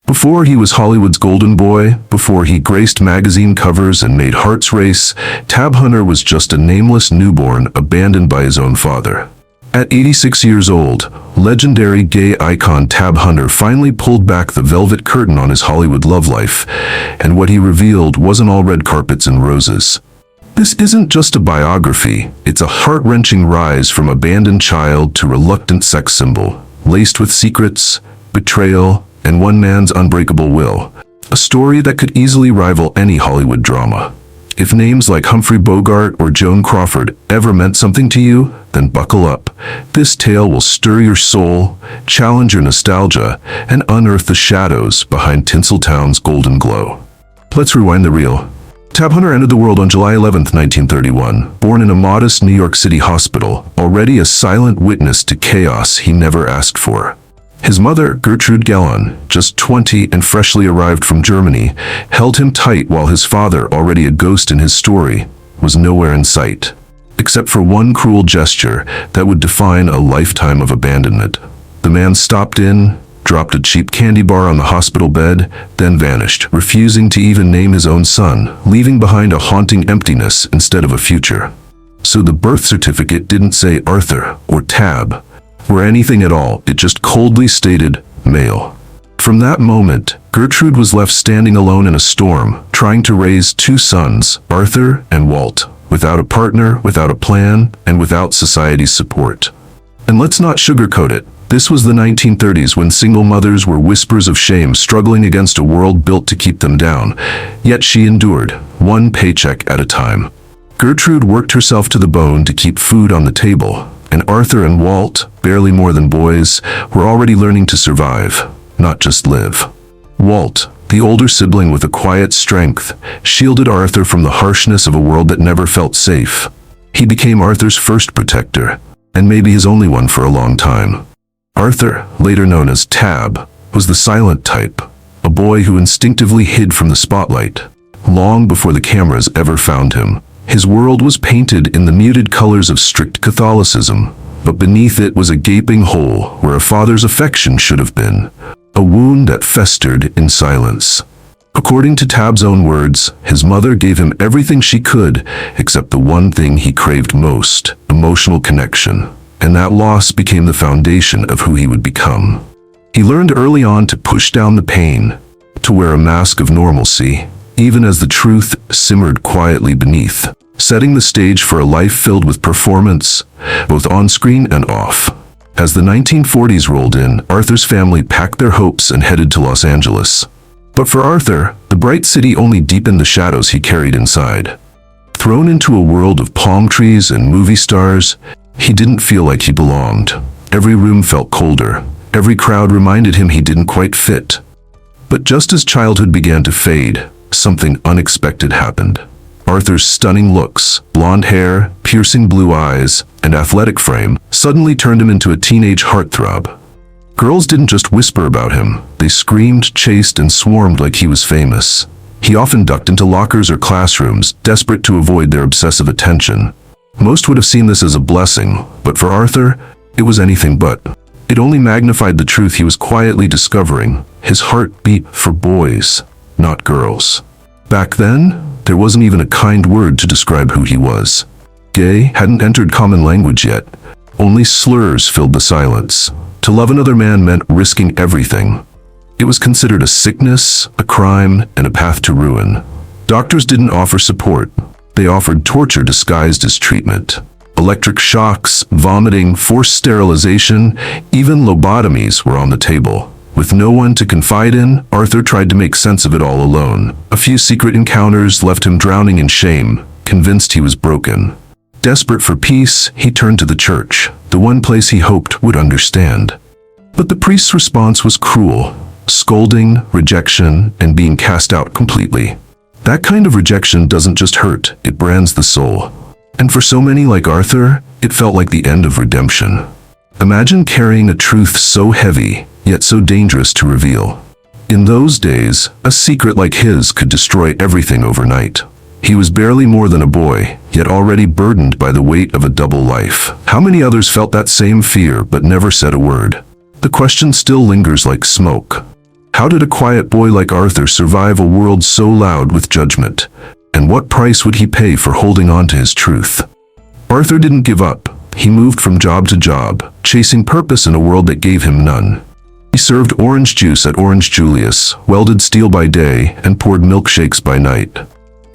Before he was Hollywood's golden boy, before he graced magazine covers and made hearts race, Tab Hunter was just a nameless newborn abandoned by his own father. At 86 years old, legendary gay icon Tab Hunter finally pulled back the velvet curtain on his Hollywood love life, and what he revealed wasn't all red carpets and roses. This isn't just a biography, it's a heart-wrenching rise from abandoned child to reluctant sex symbol, laced with secrets, betrayal, and one man's unbreakable will. A story that could easily rival any Hollywood drama. If names like Humphrey Bogart or Joan Crawford ever meant something to you, then buckle up. This tale will stir your soul, challenge your nostalgia, and unearth the shadows behind Tinseltown's golden glow. Let's rewind the reel. Tab Hunter entered the world on July 11, 1931, born in a modest New York City hospital, already a silent witness to chaos he never asked for. His mother, Gertrude Gellon, just 20 and freshly arrived from Germany, held him tight while his father, already a ghost in his story, was nowhere in sight, except for one cruel gesture that would define a lifetime of abandonment. The man stopped in, dropped a cheap candy bar on the hospital bed, then vanished, refusing to even name his own son, leaving behind a haunting emptiness instead of a future. So the birth certificate didn't say Arthur or Tab or anything at all, it just coldly stated male. From that moment, Gertrude was left standing alone in a storm, trying to raise two sons, Arthur and Walt, without a partner, without a plan, and without society's support. And let's not sugarcoat it. This was the 1930s when single mothers were whispers of shame struggling against a world built to keep them down. Yet she endured, one paycheck at a time. Gertrude worked herself to the bone to keep food on the table, and Arthur and Walt, barely more than boys, were already learning to survive, not just live. Walt, the older sibling with a quiet strength, shielded Arthur from the harshness of a world that never felt safe. He became Arthur's first protector, and maybe his only one for a long time. Arthur, later known as Tab, was the silent type, a boy who instinctively hid from the spotlight, long before the cameras ever found him. His world was painted in the muted colors of strict Catholicism, but beneath it was a gaping hole where a father's affection should have been, a wound that festered in silence. According to Tab's own words, his mother gave him everything she could, except the one thing he craved most, emotional connection. And that loss became the foundation of who he would become. He learned early on to push down the pain, to wear a mask of normalcy, even as the truth simmered quietly beneath, setting the stage for a life filled with performance, both on-screen and off. As the 1940s rolled in, Arthur's family packed their hopes and headed to Los Angeles. But for Arthur, the bright city only deepened the shadows he carried inside. Thrown into a world of palm trees and movie stars, he didn't feel like he belonged. Every room felt colder. Every crowd reminded him he didn't quite fit. But just as childhood began to fade, something unexpected happened. Arthur's stunning looks, blonde hair, piercing blue eyes, and athletic frame suddenly turned him into a teenage heartthrob. Girls didn't just whisper about him, they screamed, chased, and swarmed like he was famous. He often ducked into lockers or classrooms, desperate to avoid their obsessive attention. Most would have seen this as a blessing, but for Arthur, it was anything but. It only magnified the truth he was quietly discovering. His heart beat for boys, not girls. Back then, there wasn't even a kind word to describe who he was. Gay hadn't entered common language yet. Only slurs filled the silence. To love another man meant risking everything. It was considered a sickness, a crime, and a path to ruin. Doctors didn't offer support. They offered torture disguised as treatment. Electric shocks, vomiting, forced sterilization, even lobotomies were on the table. With no one to confide in, Arthur tried to make sense of it all alone. A few secret encounters left him drowning in shame, convinced he was broken. Desperate for peace, he turned to the church, the one place he hoped would understand. But the priest's response was cruel, scolding, rejection, and being cast out completely. That kind of rejection doesn't just hurt, it brands the soul. And for so many like Arthur, it felt like the end of redemption. Imagine carrying a truth so heavy, yet so dangerous to reveal. In those days, a secret like his could destroy everything overnight. He was barely more than a boy, yet already burdened by the weight of a double life. How many others felt that same fear but never said a word? The question still lingers like smoke. How did a quiet boy like Arthur survive a world so loud with judgment? And what price would he pay for holding on to his truth? Arthur didn't give up. He moved from job to job, chasing purpose in a world that gave him none. He served orange juice at Orange Julius, welded steel by day, and poured milkshakes by night.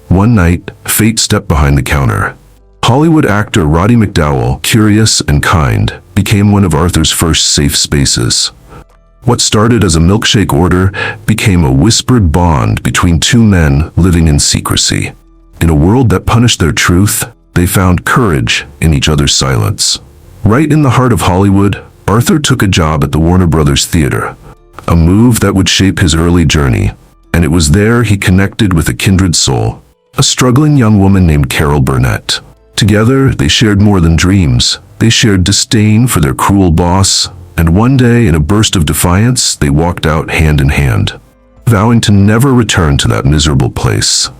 One night, fate stepped behind the counter. Hollywood actor Roddy McDowall, curious and kind, became one of Arthur's first safe spaces. What started as a milkshake order became a whispered bond between two men living in secrecy. In a world that punished their truth, they found courage in each other's silence. Right in the heart of Hollywood, Arthur took a job at the Warner Brothers Theater, a move that would shape his early journey, and it was there he connected with a kindred soul, a struggling young woman named Carol Burnett. Together, they shared more than dreams. They shared disdain for their cruel boss, and one day, in a burst of defiance, they walked out hand in hand, vowing to never return to that miserable place.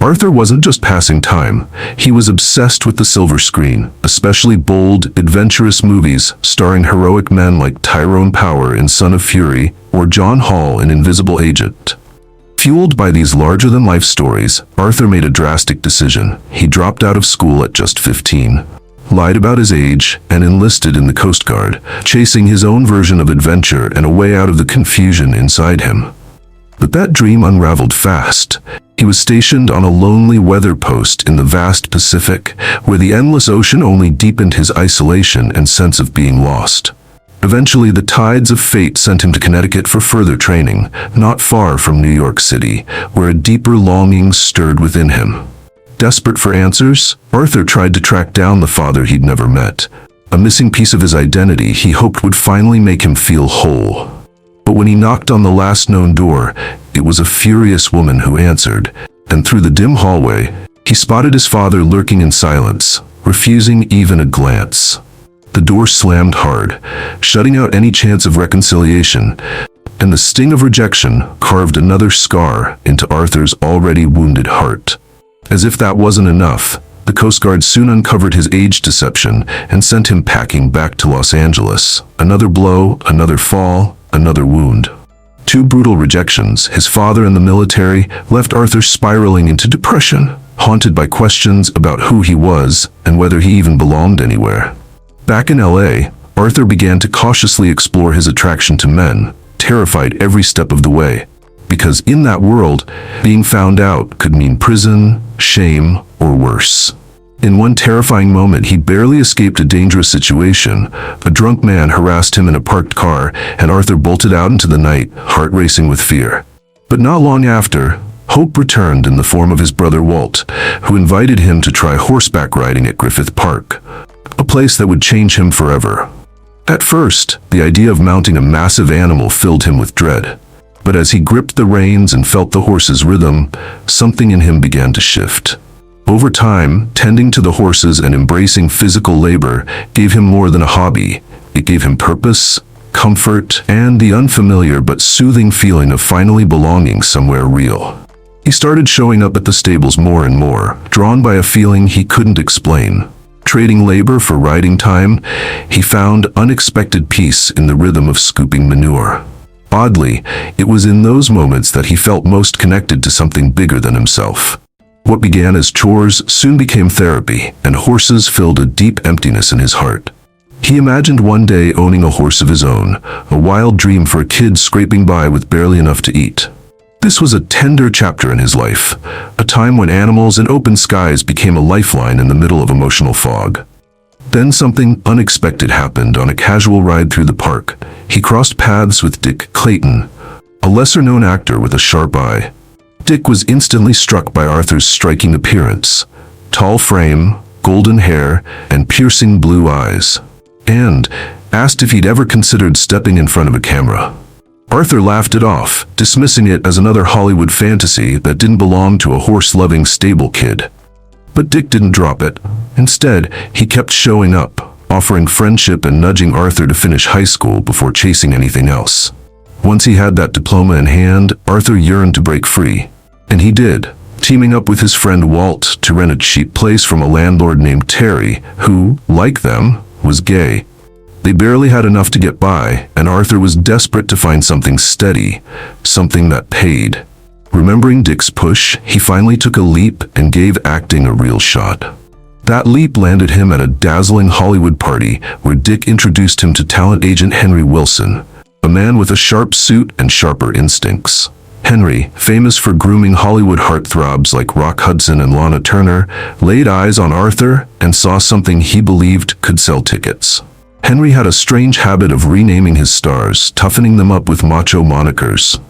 Arthur wasn't just passing time. He was obsessed with the silver screen, especially bold, adventurous movies starring heroic men like Tyrone Power in Son of Fury or John Hall in Invisible Agent. Fueled by these larger-than-life stories, Arthur made a drastic decision. He dropped out of school at just 15, lied about his age, and enlisted in the Coast Guard, chasing his own version of adventure and a way out of the confusion inside him. But that dream unraveled fast. He was stationed on a lonely weather post in the vast Pacific, where the endless ocean only deepened his isolation and sense of being lost. Eventually, the tides of fate sent him to Connecticut for further training, not far from New York City, where a deeper longing stirred within him. Desperate for answers, Arthur tried to track down the father he'd never met. A missing piece of his identity he hoped would finally make him feel whole. But when he knocked on the last known door, it was a furious woman who answered, and through the dim hallway, he spotted his father lurking in silence, refusing even a glance. The door slammed hard, shutting out any chance of reconciliation, and the sting of rejection carved another scar into Arthur's already wounded heart. As if that wasn't enough, the Coast Guard soon uncovered his age deception and sent him packing back to Los Angeles. Another blow, another fall, another wound. Two brutal rejections, his father and the military, left Arthur spiraling into depression, haunted by questions about who he was and whether he even belonged anywhere. Back in LA, Arthur began to cautiously explore his attraction to men, terrified every step of the way. Because in that world, being found out could mean prison, shame, or worse. In one terrifying moment, he barely escaped a dangerous situation. A drunk man harassed him in a parked car, and Arthur bolted out into the night, heart racing with fear. But not long after, hope returned in the form of his brother Walt, who invited him to try horseback riding at Griffith Park, a place that would change him forever. At first, the idea of mounting a massive animal filled him with dread. But as he gripped the reins and felt the horse's rhythm, something in him began to shift. Over time, tending to the horses and embracing physical labor gave him more than a hobby. It gave him purpose, comfort, and the unfamiliar but soothing feeling of finally belonging somewhere real. He started showing up at the stables more and more, drawn by a feeling he couldn't explain. Trading labor for riding time, he found unexpected peace in the rhythm of scooping manure. Oddly, it was in those moments that he felt most connected to something bigger than himself. What began as chores soon became therapy, and horses filled a deep emptiness in his heart. He imagined one day owning a horse of his own, a wild dream for a kid scraping by with barely enough to eat. This was a tender chapter in his life, a time when animals and open skies became a lifeline in the middle of emotional fog. Then something unexpected happened on a casual ride through the park. He crossed paths with Dick Clayton, a lesser-known actor with a sharp eye. Dick was instantly struck by Arthur's striking appearance, tall frame, golden hair, and piercing blue eyes, and asked if he'd ever considered stepping in front of a camera. Arthur laughed it off, dismissing it as another Hollywood fantasy that didn't belong to a horse-loving stable kid. But Dick didn't drop it. Instead, he kept showing up, offering friendship and nudging Arthur to finish high school before chasing anything else. Once he had that diploma in hand, Arthur yearned to break free. And he did, teaming up with his friend Walt to rent a cheap place from a landlord named Terry, who, like them, was gay. They barely had enough to get by, and Arthur was desperate to find something steady, something that paid. Remembering Dick's push, he finally took a leap and gave acting a real shot. That leap landed him at a dazzling Hollywood party where Dick introduced him to talent agent Henry Wilson, a man with a sharp suit and sharper instincts. Henry, famous for grooming Hollywood heartthrobs like Rock Hudson and Lana Turner, laid eyes on Arthur and saw something he believed could sell tickets. Henry had a strange habit of renaming his stars, toughening them up with macho monikers.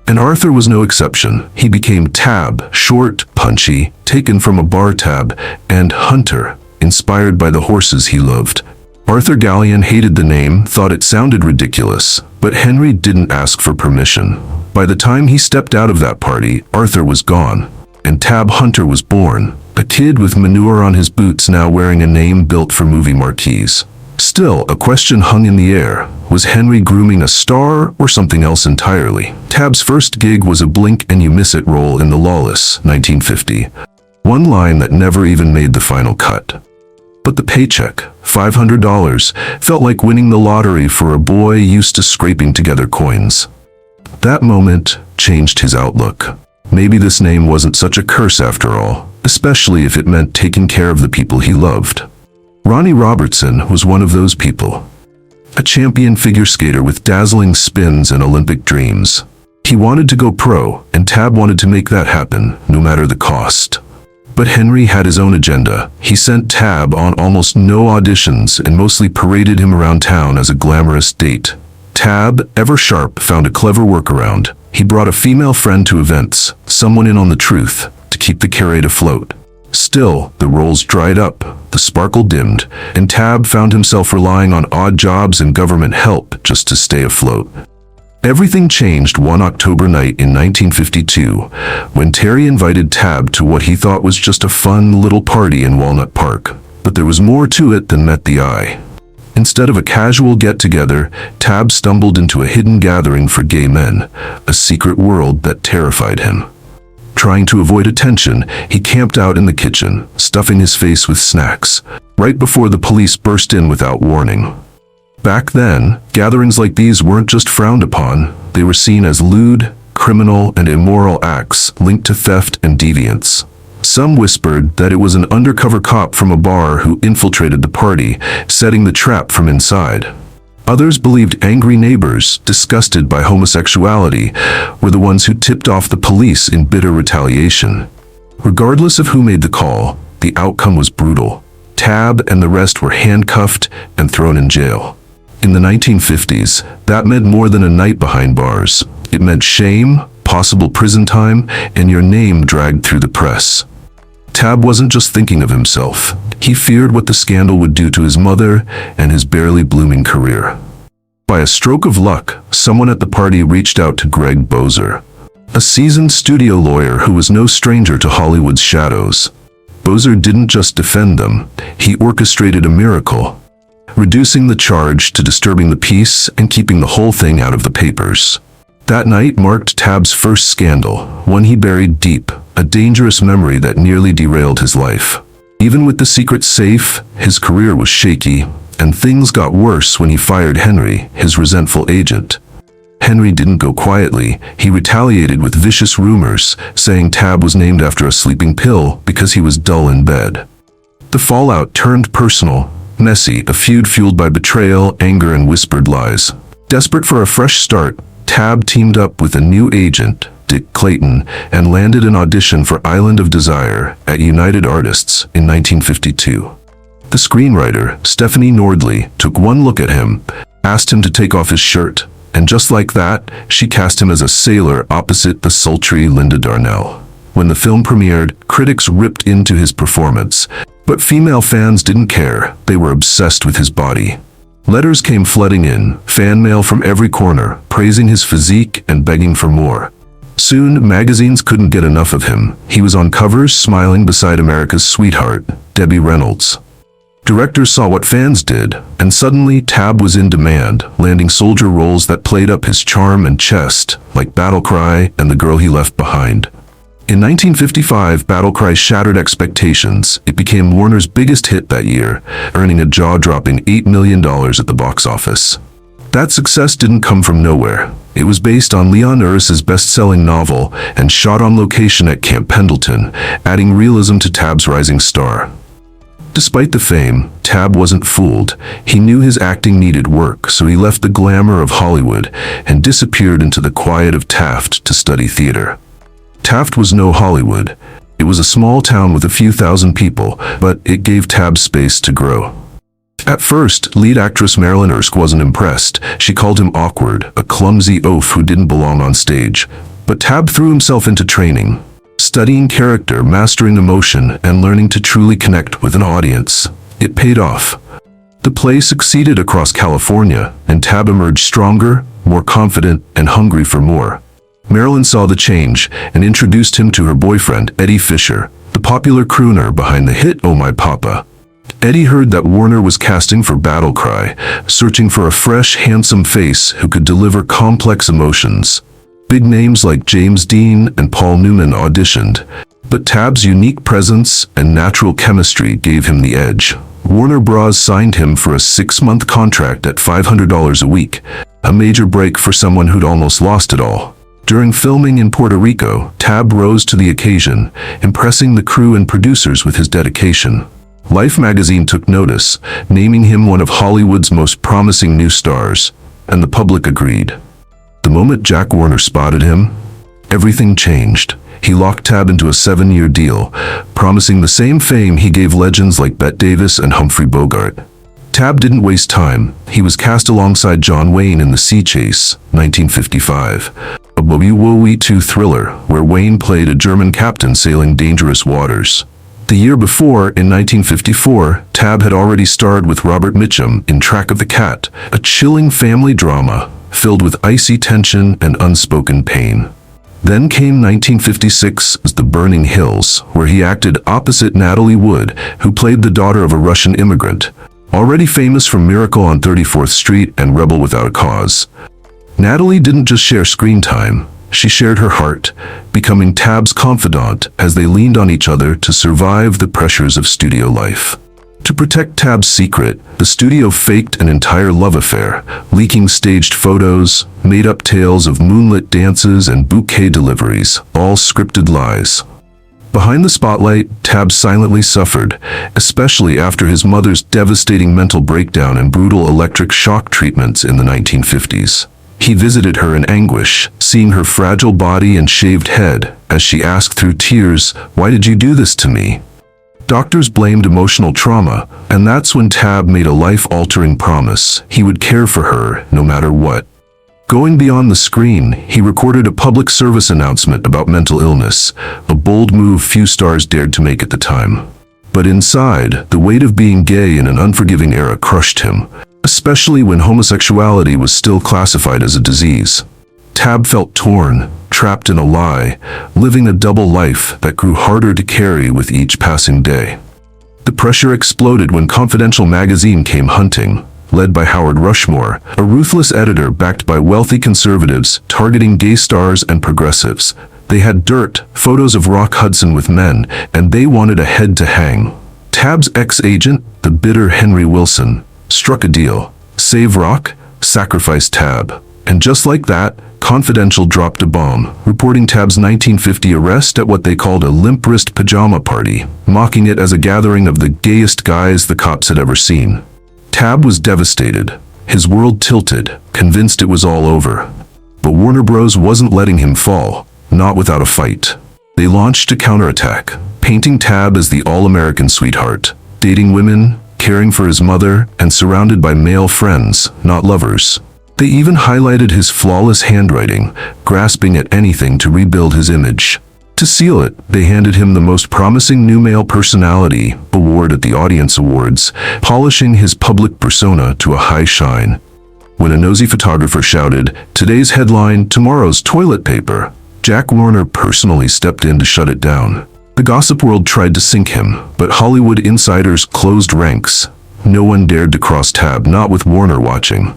And Arthur was no exception. He became Tab, short, punchy, taken from a bar tab, and Hunter, inspired by the horses he loved. Arthur Gallion hated the name, thought it sounded ridiculous, but Henry didn't ask for permission. By the time he stepped out of that party, Arthur was gone, and Tab Hunter was born, a kid with manure on his boots now wearing a name built for movie marquees. Still, a question hung in the air. Was Henry grooming a star or something else entirely? Tab's first gig was a blink-and-you-miss-it role in The Lawless, 1950. One line that never even made the final cut. But the paycheck, $500, felt like winning the lottery for a boy used to scraping together coins. That moment changed his outlook. Maybe this name wasn't such a curse after all, especially if it meant taking care of the people he loved. Ronnie Robertson was one of those people. A champion figure skater with dazzling spins and Olympic dreams. He wanted to go pro, and Tab wanted to make that happen, no matter the cost. But Henry had his own agenda. He sent Tab on almost no auditions and mostly paraded him around town as a glamorous date. Tab, ever sharp, found a clever workaround. He brought a female friend to events, someone in on the truth, to keep the charade afloat. Still, the roles dried up, the sparkle dimmed, and Tab found himself relying on odd jobs and government help just to stay afloat. Everything changed one October night in 1952, when Terry invited Tab to what he thought was just a fun little party in Walnut Park. But there was more to it than met the eye. Instead of a casual get-together, Tab stumbled into a hidden gathering for gay men, a secret world that terrified him. Trying to avoid attention, he camped out in the kitchen, stuffing his face with snacks, right before the police burst in without warning. Back then, gatherings like these weren't just frowned upon, they were seen as lewd, criminal, and immoral acts linked to theft and deviance. Some whispered that it was an undercover cop from a bar who infiltrated the party, setting the trap from inside. Others believed angry neighbors, disgusted by homosexuality, were the ones who tipped off the police in bitter retaliation. Regardless of who made the call, the outcome was brutal. Tab and the rest were handcuffed and thrown in jail. In the 1950s, that meant more than a night behind bars. It meant shame, possible prison time, and your name dragged through the press. Tab wasn't just thinking of himself. He feared what the scandal would do to his mother and his barely blooming career. By a stroke of luck, someone at the party reached out to Greg Bozer, a seasoned studio lawyer who was no stranger to Hollywood's shadows. Bozer didn't just defend them, he orchestrated a miracle, reducing the charge to disturbing the peace and keeping the whole thing out of the papers. That night marked Tab's first scandal, one he buried deep, a dangerous memory that nearly derailed his life. Even with the secret safe, his career was shaky, and things got worse when he fired Henry, his resentful agent. Henry didn't go quietly. He retaliated with vicious rumors, saying Tab was named after a sleeping pill because he was dull in bed. The fallout turned personal, messy, a feud fueled by betrayal, anger, and whispered lies. Desperate for a fresh start, Tab teamed up with a new agent, Dick Clayton, and landed an audition for Island of Desire at United Artists in 1952. The screenwriter, Stephanie Nordley, took one look at him, asked him to take off his shirt, and just like that, she cast him as a sailor opposite the sultry Linda Darnell. When the film premiered, critics ripped into his performance, but female fans didn't care. They were obsessed with his body. Letters came flooding in, fan mail from every corner, praising his physique and begging for more. Soon, magazines couldn't get enough of him. He was on covers smiling beside America's sweetheart, Debbie Reynolds. Directors saw what fans did, and suddenly Tab was in demand, landing soldier roles that played up his charm and chest, like Battle Cry and The Girl He Left Behind. In 1955, Battle Cry shattered expectations. It became Warner's biggest hit that year, earning a jaw-dropping $8 million at the box office. That success didn't come from nowhere. It was based on Leon Uris's best-selling novel and shot on location at Camp Pendleton, adding realism to Tab's rising star. Despite the fame, Tab wasn't fooled. He knew his acting needed work, so he left the glamour of Hollywood and disappeared into the quiet of Taft to study theater. Taft was no Hollywood. It was a small town with a few thousand people, but it gave Tab space to grow. At first, lead actress Marilyn Erskine wasn't impressed. She called him awkward, a clumsy oaf who didn't belong on stage. But Tab threw himself into training, studying character, mastering emotion, and learning to truly connect with an audience. It paid off. The play succeeded across California, and Tab emerged stronger, more confident, and hungry for more. Marilyn saw the change and introduced him to her boyfriend, Eddie Fisher, the popular crooner behind the hit Oh My Papa. Eddie heard that Warner was casting for Battle Cry, searching for a fresh, handsome face who could deliver complex emotions. Big names like James Dean and Paul Newman auditioned, but Tab's unique presence and natural chemistry gave him the edge. Warner Bros. Signed him for a 6-month contract at $500 a week, a major break for someone who'd almost lost it all. During filming in Puerto Rico, Tab rose to the occasion, impressing the crew and producers with his dedication. Life magazine took notice, naming him one of Hollywood's most promising new stars, and the public agreed. The moment Jack Warner spotted him, everything changed. He locked Tab into a 7-year deal, promising the same fame he gave legends like Bette Davis and Humphrey Bogart. Tab didn't waste time. He was cast alongside John Wayne in The Sea Chase, 1955, a World War II thriller where Wayne played a German captain sailing dangerous waters. The year before, in 1954, Tab had already starred with Robert Mitchum in Track of the Cat, a chilling family drama filled with icy tension and unspoken pain. Then came 1956's The Burning Hills, where he acted opposite Natalie Wood, who played the daughter of a Russian immigrant, already famous from Miracle on 34th Street and Rebel Without a Cause. Natalie didn't just share screen time, she shared her heart, becoming Tab's confidant as they leaned on each other to survive the pressures of studio life. To protect Tab's secret, the studio faked an entire love affair, leaking staged photos, made-up tales of moonlit dances and bouquet deliveries, all scripted lies. Behind the spotlight, Tab silently suffered, especially after his mother's devastating mental breakdown and brutal electric shock treatments in the 1950s. He visited her in anguish, seeing her fragile body and shaved head, as she asked through tears, "Why did you do this to me?" Doctors blamed emotional trauma, and that's when Tab made a life-altering promise. He would care for her, no matter what. Going beyond the screen, he recorded a public service announcement about mental illness, a bold move few stars dared to make at the time. But inside, the weight of being gay in an unforgiving era crushed him, especially when homosexuality was still classified as a disease. Tab felt torn, trapped in a lie, living a double life that grew harder to carry with each passing day. The pressure exploded when Confidential magazine came hunting, led by Howard Rushmore, a ruthless editor backed by wealthy conservatives targeting gay stars and progressives. They had dirt, photos of Rock Hudson with men, and they wanted a head to hang. Tab's ex-agent, the bitter Henry Wilson, struck a deal. Save Rock, sacrifice Tab. And just like that, Confidential dropped a bomb, reporting Tab's 1950 arrest at what they called a limp-wrist pajama party, mocking it as a gathering of the gayest guys the cops had ever seen. Tab was devastated. His world tilted, convinced it was all over. But Warner Bros. Wasn't letting him fall, not without a fight. They launched a counterattack, painting Tab as the all-American sweetheart, dating women, caring for his mother, and surrounded by male friends, not lovers. They even highlighted his flawless handwriting, grasping at anything to rebuild his image. To seal it, they handed him the Most Promising New Male Personality award at the Audience Awards, polishing his public persona to a high shine. When a nosy photographer shouted, "Today's headline, tomorrow's toilet paper," Jack Warner personally stepped in to shut it down. The gossip world tried to sink him, but Hollywood insiders closed ranks. No one dared to cross Tab, not with Warner watching.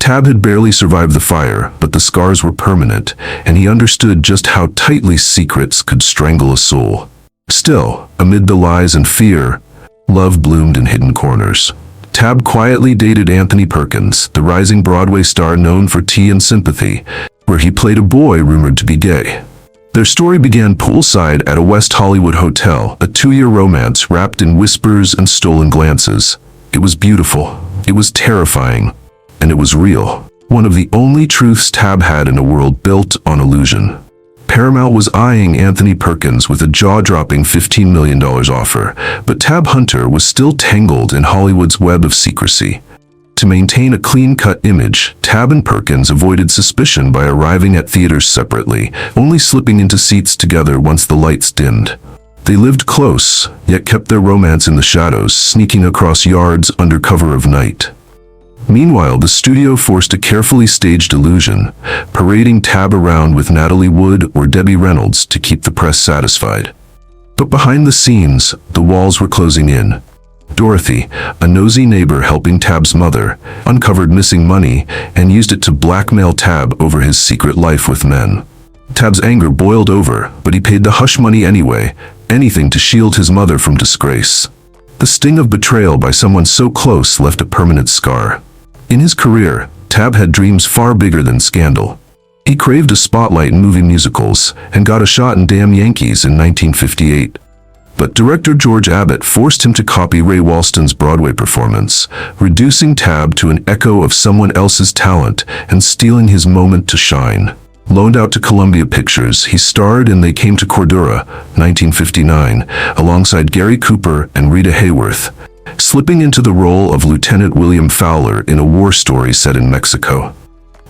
Tab had barely survived the fire, but the scars were permanent, and he understood just how tightly secrets could strangle a soul. Still, amid the lies and fear, love bloomed in hidden corners. Tab quietly dated Anthony Perkins, the rising Broadway star known for Tea and Sympathy, where he played a boy rumored to be gay. Their story began poolside at a West Hollywood hotel, a 2-year romance wrapped in whispers and stolen glances. It was beautiful, it was terrifying, and it was real. One of the only truths Tab had in a world built on illusion. Paramount was eyeing Anthony Perkins with a jaw-dropping $15 million offer, but Tab Hunter was still tangled in Hollywood's web of secrecy. To maintain a clean-cut image, Tab and Perkins avoided suspicion by arriving at theaters separately, only slipping into seats together once the lights dimmed. They lived close, yet kept their romance in the shadows, sneaking across yards under cover of night. Meanwhile, the studio forced a carefully staged illusion, parading Tab around with Natalie Wood or Debbie Reynolds to keep the press satisfied. But behind the scenes, the walls were closing in. Dorothy, a nosy neighbor helping Tab's mother, uncovered missing money and used it to blackmail Tab over his secret life with men. Tab's anger boiled over, but he paid the hush money anyway, anything to shield his mother from disgrace. The sting of betrayal by someone so close left a permanent scar. In his career, Tab had dreams far bigger than scandal. He craved a spotlight in movie musicals and got a shot in Damn Yankees in 1958. But director George Abbott forced him to copy Ray Walston's Broadway performance, reducing Tab to an echo of someone else's talent and stealing his moment to shine. Loaned out to Columbia Pictures, he starred in They Came to Cordura, 1959, alongside Gary Cooper and Rita Hayworth, slipping into the role of Lieutenant William Fowler in a war story set in Mexico.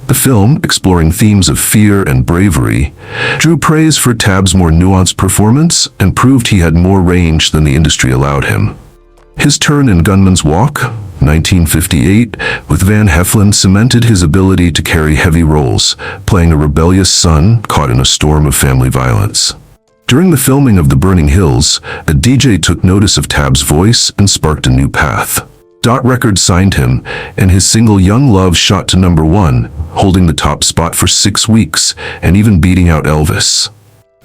The film, exploring themes of fear and bravery, drew praise for Tab's more nuanced performance and proved he had more range than the industry allowed him. His turn in Gunman's Walk, 1958, with Van Heflin cemented his ability to carry heavy roles, playing a rebellious son caught in a storm of family violence. During the filming of The Burning Hills, a DJ took notice of Tab's voice and sparked a new path. Dot Records signed him, and his single Young Love shot to #1, holding the top spot for 6 weeks, and even beating out Elvis.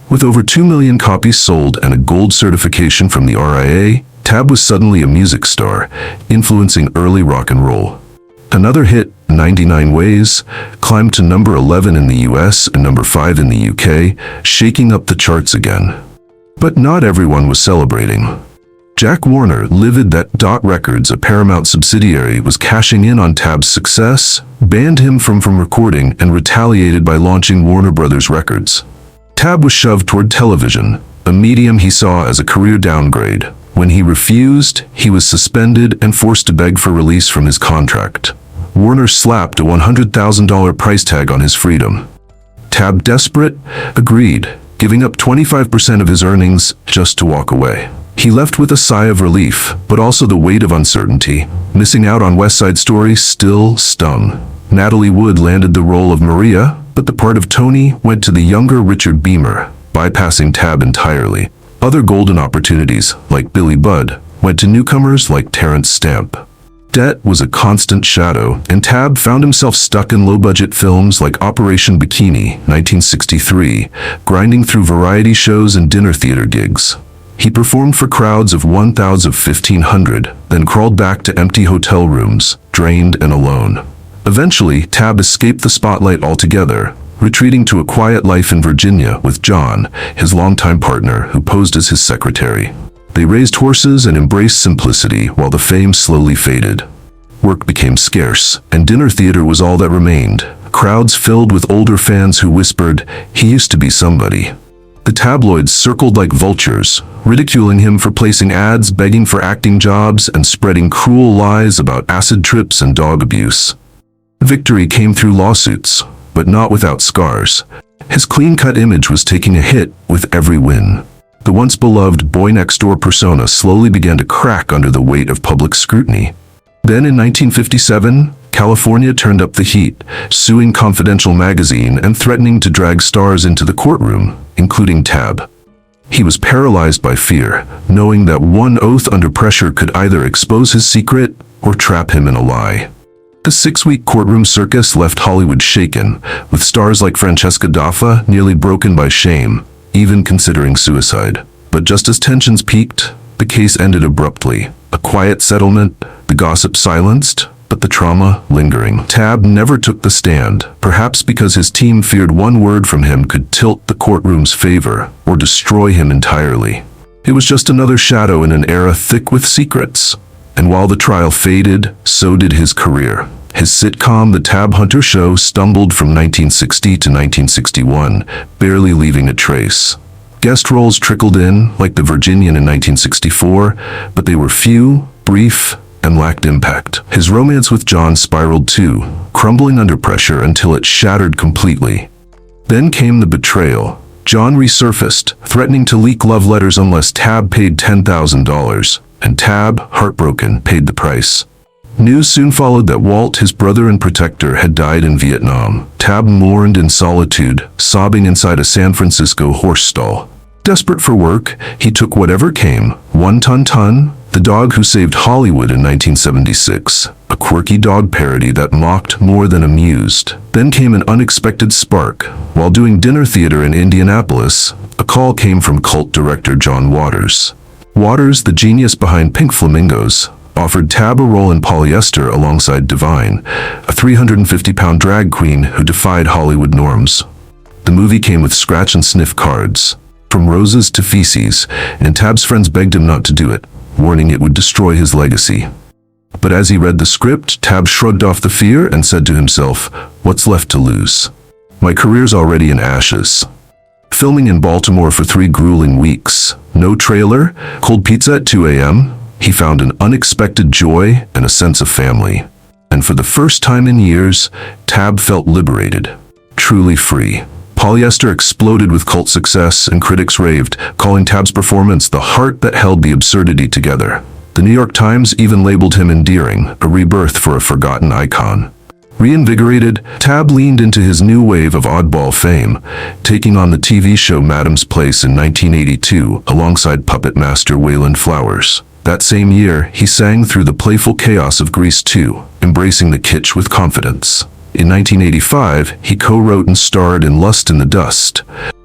With over 2 million copies sold and a gold certification from the RIA, Tab was suddenly a music star, influencing early rock and roll. Another hit, 99 Ways, climbed to number 11 in the US and number 5 in the UK, shaking up the charts again. But not everyone was celebrating. Jack Warner, livid that Dot Records, a Paramount subsidiary, was cashing in on Tab's success, banned him from recording and retaliated by launching Warner Brothers Records. Tab was shoved toward television, a medium he saw as a career downgrade. When he refused, he was suspended and forced to beg for release from his contract. Warner slapped a $100,000 price tag on his freedom. Tab, desperate, agreed, giving up 25% of his earnings just to walk away. He left with a sigh of relief, but also the weight of uncertainty. Missing out on West Side Story still stung. Natalie Wood landed the role of Maria, but the part of Tony went to the younger Richard Beamer, bypassing Tab entirely. Other golden opportunities, like Billy Budd, went to newcomers like Terrence Stamp. Debt was a constant shadow, and Tab found himself stuck in low-budget films like Operation Bikini, 1963, grinding through variety shows and dinner theater gigs. He performed for crowds of 1,500, then crawled back to empty hotel rooms, drained and alone. Eventually, Tab escaped the spotlight altogether, retreating to a quiet life in Virginia with John, his longtime partner, who posed as his secretary. They raised horses and embraced simplicity while the fame slowly faded. Work became scarce, and dinner theater was all that remained. Crowds filled with older fans who whispered, "He used to be somebody." The tabloids circled like vultures, ridiculing him for placing ads begging for acting jobs and spreading cruel lies about acid trips and dog abuse. Victory came through lawsuits, but not without scars. His clean-cut image was taking a hit with every win. The once beloved boy-next-door persona slowly began to crack under the weight of public scrutiny. Then in 1957, California turned up the heat, suing Confidential magazine and threatening to drag stars into the courtroom, including Tab. He was paralyzed by fear, knowing that one oath under pressure could either expose his secret or trap him in a lie. The 6-week courtroom circus left Hollywood shaken, with stars like Francesca Daffa nearly broken by shame, even considering suicide. But just as tensions peaked, the case ended abruptly. A quiet settlement, the gossip silenced, but the trauma lingering. Tab never took the stand, perhaps because his team feared one word from him could tilt the courtroom's favor or destroy him entirely. It was just another shadow in an era thick with secrets. And while the trial faded, so did his career. His sitcom, The Tab Hunter Show, stumbled from 1960 to 1961, barely leaving a trace. Guest roles trickled in, like the Virginian in 1964, but they were few, brief, and lacked impact. His romance with Joan spiraled too, crumbling under pressure until it shattered completely. Then came the betrayal. Joan resurfaced, threatening to leak love letters unless Tab paid $10,000. And Tab, heartbroken, paid the price. News soon followed that Walt, his brother and protector, had died in Vietnam. Tab mourned in solitude, sobbing inside a San Francisco horse stall. Desperate for work, he took whatever came. One Ton, the dog who saved Hollywood in 1976, a quirky dog parody that mocked more than amused. Then came an unexpected spark. While doing dinner theater in Indianapolis, a call came from cult director John Waters. Waters, the genius behind Pink Flamingos, offered Tab a role in Polyester alongside Divine, a 350-pound drag queen who defied Hollywood norms. The movie came with scratch and sniff cards, from roses to feces, and Tab's friends begged him not to do it, warning it would destroy his legacy. But as he read the script, Tab shrugged off the fear and said to himself, "What's left to lose? My career's already in ashes." Filming in Baltimore for 3 grueling weeks, no trailer, cold pizza at 2 a.m., he found an unexpected joy and a sense of family. And for the first time in years, Tab felt liberated, truly free. Polyester exploded with cult success, and critics raved, calling Tab's performance the heart that held the absurdity together. The New York Times even labeled him endearing, a rebirth for a forgotten icon. Reinvigorated, Tab leaned into his new wave of oddball fame, taking on the TV show Madam's Place in 1982 alongside puppet master Wayland Flowers. That same year, he sang through the playful chaos of Grease 2, embracing the kitsch with confidence. In 1985, he co-wrote and starred in Lust in the Dust,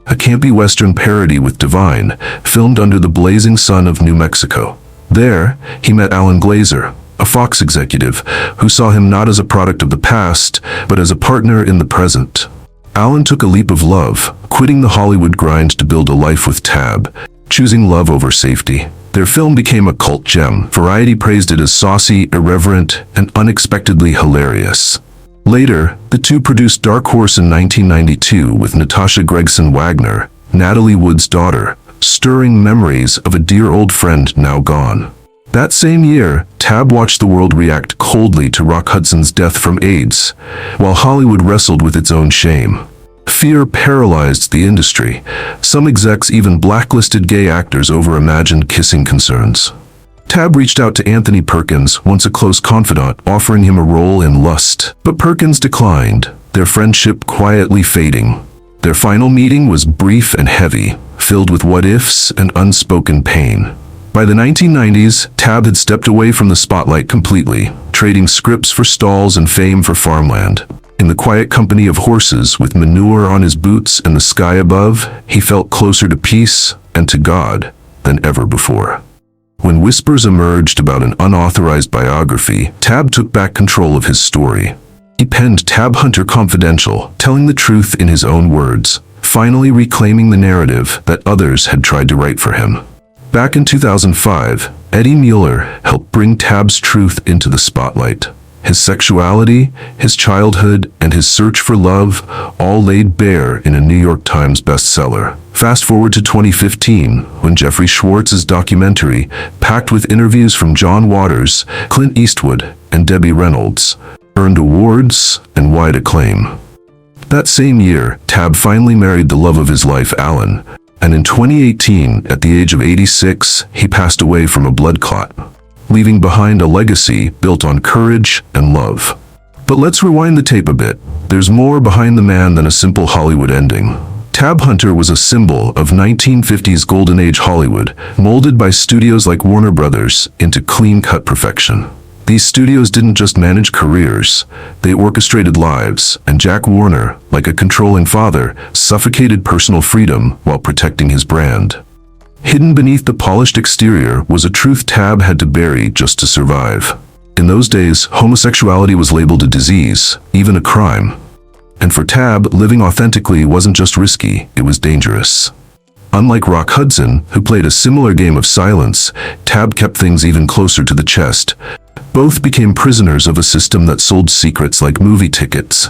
a campy Western parody with Divine, filmed under the blazing sun of New Mexico. There, he met Alan Glazer, a Fox executive, who saw him not as a product of the past, but as a partner in the present. Alan took a leap of love, quitting the Hollywood grind to build a life with Tab, choosing love over safety. Their film became a cult gem. Variety praised it as saucy, irreverent, and unexpectedly hilarious. Later, the two produced Dark Horse in 1992 with Natasha Gregson Wagner, Natalie Wood's daughter, stirring memories of a dear old friend now gone. That same year, Tab watched the world react coldly to Rock Hudson's death from AIDS, while Hollywood wrestled with its own shame. Fear paralyzed the industry. Some execs even blacklisted gay actors over imagined kissing concerns. Tab reached out to Anthony Perkins, once a close confidant, offering him a role in Lust. But Perkins declined, their friendship quietly fading. Their final meeting was brief and heavy, filled with what-ifs and unspoken pain. By the 1990s, Tab had stepped away from the spotlight completely, trading scripts for stalls and fame for farmland. In the quiet company of horses, with manure on his boots and the sky above, he felt closer to peace and to God than ever before. When whispers emerged about an unauthorized biography, Tab took back control of his story. He penned Tab Hunter Confidential, telling the truth in his own words, finally reclaiming the narrative that others had tried to write for him. Back in 2005, Eddie Mueller helped bring Tab's truth into the spotlight. His sexuality, his childhood, and his search for love, all laid bare in a New York Times bestseller. Fast forward to 2015, when Jeffrey Schwartz's documentary, packed with interviews from John Waters, Clint Eastwood, and Debbie Reynolds, earned awards and wide acclaim. That same year, Tab finally married the love of his life, Alan, and in 2018, at the age of 86, he passed away from a blood clot, leaving behind a legacy built on courage and love. But let's rewind the tape a bit. There's more behind the man than a simple Hollywood ending. Tab Hunter was a symbol of 1950s Golden Age Hollywood, molded by studios like Warner Brothers into clean-cut perfection. These studios didn't just manage careers, they orchestrated lives, and Jack Warner, like a controlling father, suffocated personal freedom while protecting his brand. Hidden beneath the polished exterior was a truth Tab had to bury just to survive. In those days, homosexuality was labeled a disease, even a crime. And for Tab, living authentically wasn't just risky, it was dangerous. Unlike Rock Hudson, who played a similar game of silence, Tab kept things even closer to the chest. Both became prisoners of a system that sold secrets like movie tickets.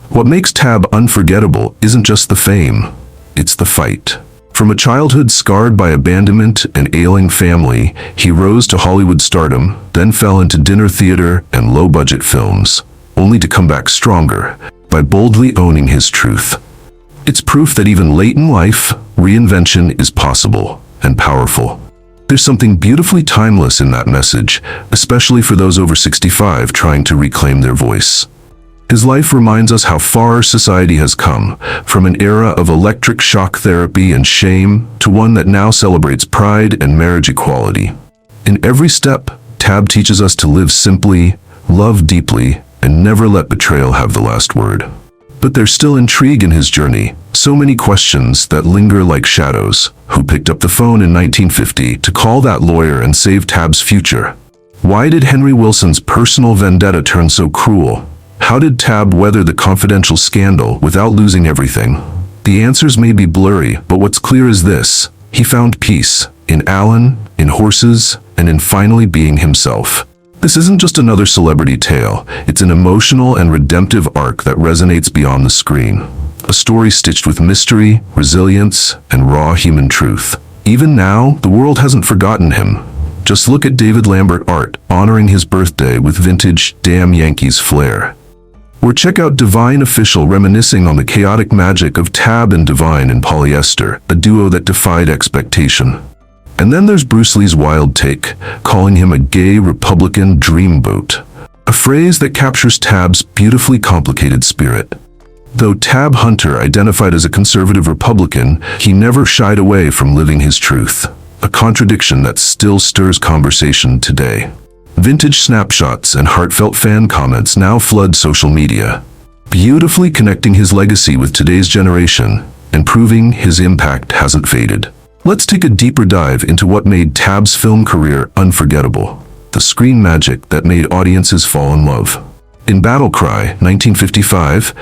What makes Tab unforgettable isn't just the fame, it's the fight. From a childhood scarred by abandonment and ailing family, he rose to Hollywood stardom, then fell into dinner theater and low-budget films, only to come back stronger by boldly owning his truth. It's proof that even late in life, reinvention is possible and powerful. There's something beautifully timeless in that message, especially for those over 65 trying to reclaim their voice. His life reminds us how far society has come, from an era of electric shock therapy and shame to one that now celebrates pride and marriage equality. In every step, Tab teaches us to live simply, love deeply, and never let betrayal have the last word. But there's still intrigue in his journey, so many questions that linger like shadows. Who picked up the phone in 1950 to call that lawyer and save Tab's future? Why did Henry Wilson's personal vendetta turn so cruel? How did Tab weather the confidential scandal without losing everything? The answers may be blurry, but what's clear is this: he found peace in Alan, in horses, and in finally being himself. This isn't just another celebrity tale, it's an emotional and redemptive arc that resonates beyond the screen. A story stitched with mystery, resilience, and raw human truth. Even now, the world hasn't forgotten him. Just look at David Lambert art, honoring his birthday with vintage Damn Yankees flair. Or check out Divine Official reminiscing on the chaotic magic of Tab and Divine in Polyester, a duo that defied expectation. And then there's Bruce Lee's wild take, calling him a gay Republican dreamboat, a phrase that captures Tab's beautifully complicated spirit. Though Tab Hunter identified as a conservative Republican, he never shied away from living his truth, a contradiction that still stirs conversation today. Vintage snapshots and heartfelt fan comments now flood social media, beautifully connecting his legacy with today's generation and proving his impact hasn't faded. Let's take a deeper dive into what made Tab's film career unforgettable, the screen magic that made audiences fall in love. In Battle Cry, 1955,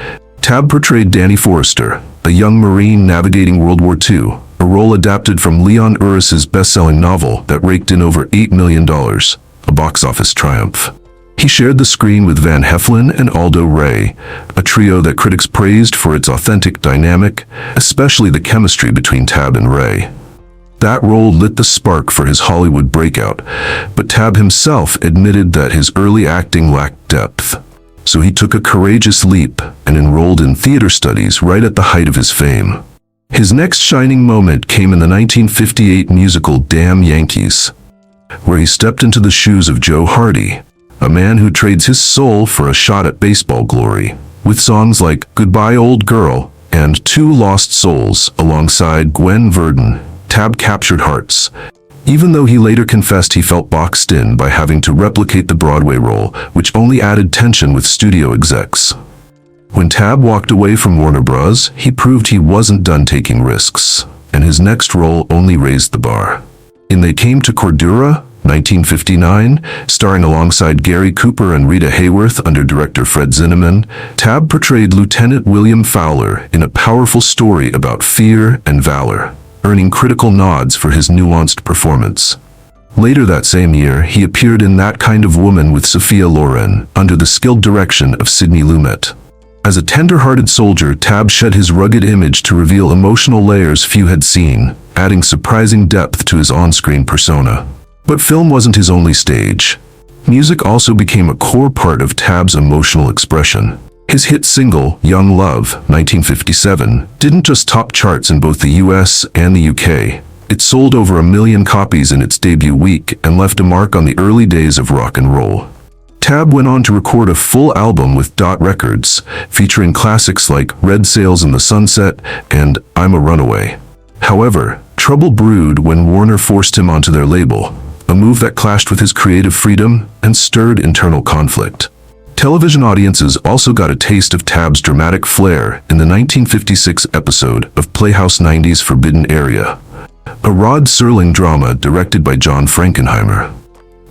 Tab portrayed Danny Forrester, a young Marine navigating World War II, a role adapted from Leon Uris's best-selling novel that raked in over $8 million, a box office triumph. He shared the screen with Van Heflin and Aldo Ray, a trio that critics praised for its authentic dynamic, especially the chemistry between Tab and Ray. That role lit the spark for his Hollywood breakout, but Tab himself admitted that his early acting lacked depth. So he took a courageous leap and enrolled in theater studies right at the height of his fame. His next shining moment came in the 1958 musical Damn Yankees, where he stepped into the shoes of Joe Hardy, a man who trades his soul for a shot at baseball glory. With songs like Goodbye Old Girl and Two Lost Souls alongside Gwen Verdon, Tab captured hearts, even though he later confessed he felt boxed in by having to replicate the Broadway role, which only added tension with studio execs. When Tab walked away from Warner Bros., he proved he wasn't done taking risks, and his next role only raised the bar. In They Came to Cordura, 1959, starring alongside Gary Cooper and Rita Hayworth under director Fred Zinnemann, Tab portrayed Lieutenant William Fowler in a powerful story about fear and valor, earning critical nods for his nuanced performance. Later that same year, he appeared in That Kind of Woman with Sophia Loren, under the skilled direction of Sidney Lumet. As a tender-hearted soldier, Tab shed his rugged image to reveal emotional layers few had seen, adding surprising depth to his on-screen persona. But film wasn't his only stage. Music also became a core part of Tab's emotional expression. His hit single, Young Love, 1957, didn't just top charts in both the US and the UK. It sold over 1 million copies in its debut week and left a mark on the early days of rock and roll. Tab went on to record a full album with Dot Records, featuring classics like Red Sails in the Sunset and I'm a Runaway. However, trouble brewed when Warner forced him onto their label, a move that clashed with his creative freedom and stirred internal conflict. Television audiences also got a taste of Tab's dramatic flair in the 1956 episode of Playhouse 90's Forbidden Area, a Rod Serling drama directed by John Frankenheimer.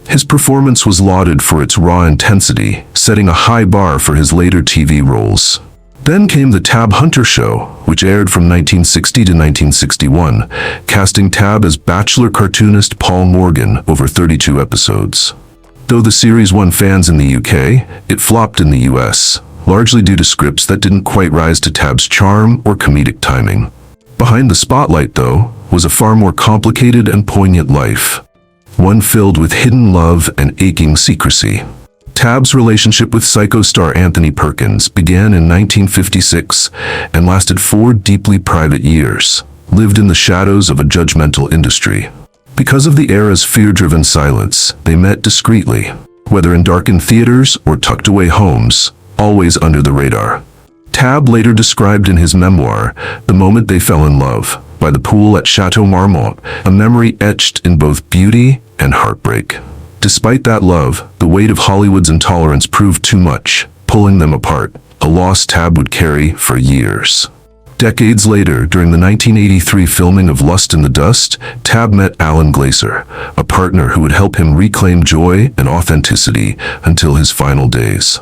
His performance was lauded for its raw intensity, setting a high bar for his later TV roles. Then came The Tab Hunter Show, which aired from 1960 to 1961, casting Tab as bachelor cartoonist Paul Morgan over 32 episodes. Though the series won fans in the UK, it flopped in the US, largely due to scripts that didn't quite rise to Tab's charm or comedic timing. Behind the spotlight, though, was a far more complicated and poignant life, one filled with hidden love and aching secrecy. Tab's relationship with Psycho star Anthony Perkins began in 1956 and lasted 4 deeply private years, lived in the shadows of a judgmental industry. Because of the era's fear-driven silence, they met discreetly, whether in darkened theaters or tucked away homes, always under the radar. Tab later described in his memoir the moment they fell in love, by the pool at Chateau Marmont, a memory etched in both beauty and heartbreak. Despite that love, the weight of Hollywood's intolerance proved too much, pulling them apart, a loss Tab would carry for years. Decades later, during the 1983 filming of Lust in the Dust, Tab met Alan Glaser, a partner who would help him reclaim joy and authenticity until his final days.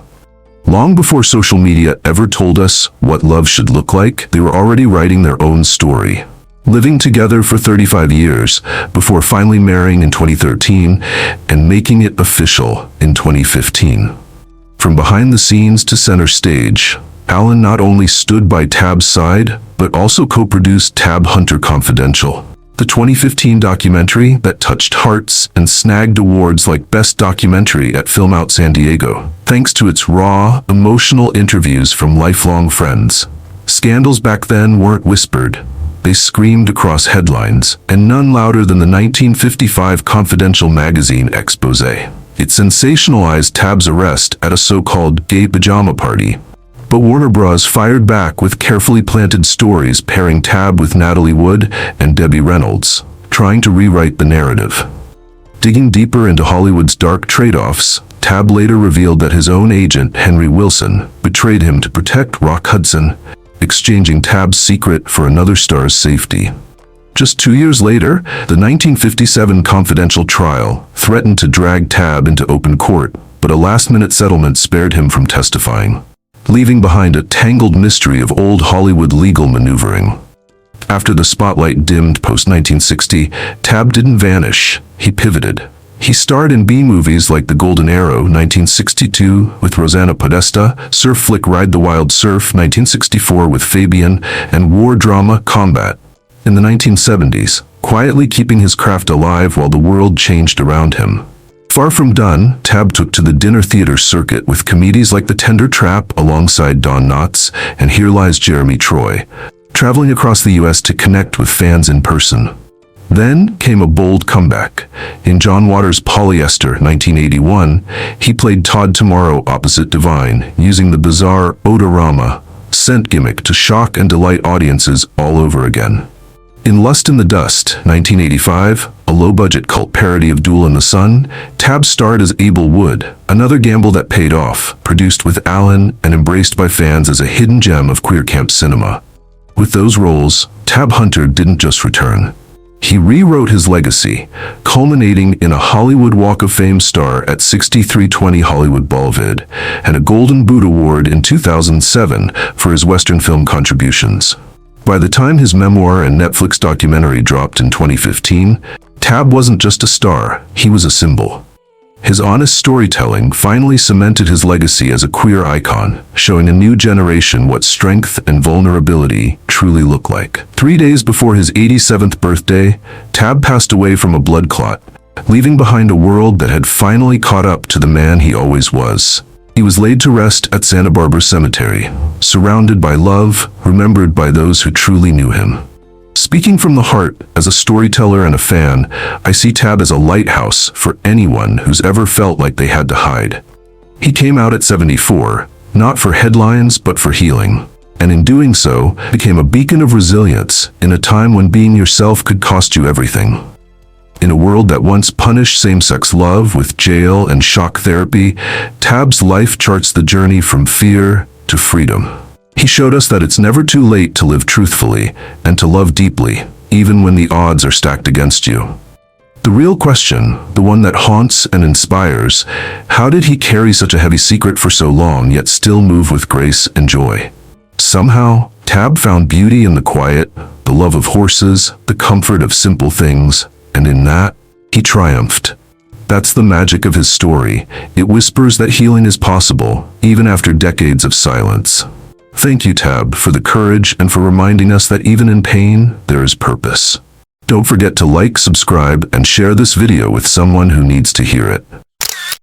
Long before social media ever told us what love should look like, they were already writing their own story. Living together for 35 years, before finally marrying in 2013 and making it official in 2015. From behind the scenes to center stage, Alan not only stood by Tab's side, but also co-produced Tab Hunter Confidential, the 2015 documentary that touched hearts and snagged awards like Best Documentary at Film Out San Diego, thanks to its raw, emotional interviews from lifelong friends. Scandals back then weren't whispered. They screamed across headlines, and none louder than the 1955 Confidential magazine expose. It sensationalized Tab's arrest at a so-called gay pajama party. But Warner Bros. Fired back with carefully planted stories pairing Tab with Natalie Wood and Debbie Reynolds, trying to rewrite the narrative. Digging deeper into Hollywood's dark trade-offs, Tab later revealed that his own agent, Henry Wilson, betrayed him to protect Rock Hudson, exchanging Tab's secret for another star's safety. Just 2 years later, the 1957 Confidential trial threatened to drag Tab into open court, but a last-minute settlement spared him from testifying, leaving behind a tangled mystery of old Hollywood legal maneuvering. After the spotlight dimmed post-1960, Tab didn't vanish, he pivoted. He starred in B-movies like The Golden Arrow, 1962, with Rosanna Podesta, surf flick Ride the Wild Surf, 1964, with Fabian, and war drama Combat in the 1970s, quietly keeping his craft alive while the world changed around him. Far from done, Tab took to the dinner theater circuit with comedies like The Tender Trap alongside Don Knotts and Here Lies Jeremy Troy, traveling across the U.S. to connect with fans in person. Then came a bold comeback. In John Waters' Polyester, 1981, he played Todd Tomorrow opposite Divine, using the bizarre odorama scent gimmick to shock and delight audiences all over again. In Lust in the Dust, 1985, a low-budget cult parody of Duel in the Sun, Tab starred as Abel Wood, another gamble that paid off, produced with Alan and embraced by fans as a hidden gem of queer camp cinema. With those roles, Tab Hunter didn't just return. He rewrote his legacy, culminating in a Hollywood Walk of Fame star at 6320 Hollywood Boulevard and a Golden Boot Award in 2007 for his Western film contributions. By the time his memoir and Netflix documentary dropped in 2015, Tab wasn't just a star, he was a symbol. His honest storytelling finally cemented his legacy as a queer icon, showing a new generation what strength and vulnerability truly look like. 3 days before his 87th birthday, Tab passed away from a blood clot, leaving behind a world that had finally caught up to the man he always was. He was laid to rest at Santa Barbara Cemetery, surrounded by love, remembered by those who truly knew him. Speaking from the heart, as a storyteller and a fan, I see Tab as a lighthouse for anyone who's ever felt like they had to hide. He came out at 74, not for headlines but for healing, and in doing so, became a beacon of resilience in a time when being yourself could cost you everything. In a world that once punished same-sex love with jail and shock therapy, Tab's life charts the journey from fear to freedom. He showed us that it's never too late to live truthfully and to love deeply, even when the odds are stacked against you. The real question, the one that haunts and inspires, how did he carry such a heavy secret for so long yet still move with grace and joy? Somehow, Tab found beauty in the quiet, the love of horses, the comfort of simple things, and in that, he triumphed. That's the magic of his story. It whispers that healing is possible, even after decades of silence. Thank you, Tab, for the courage and for reminding us that even in pain, there is purpose. Don't forget to like, subscribe, and share this video with someone who needs to hear it.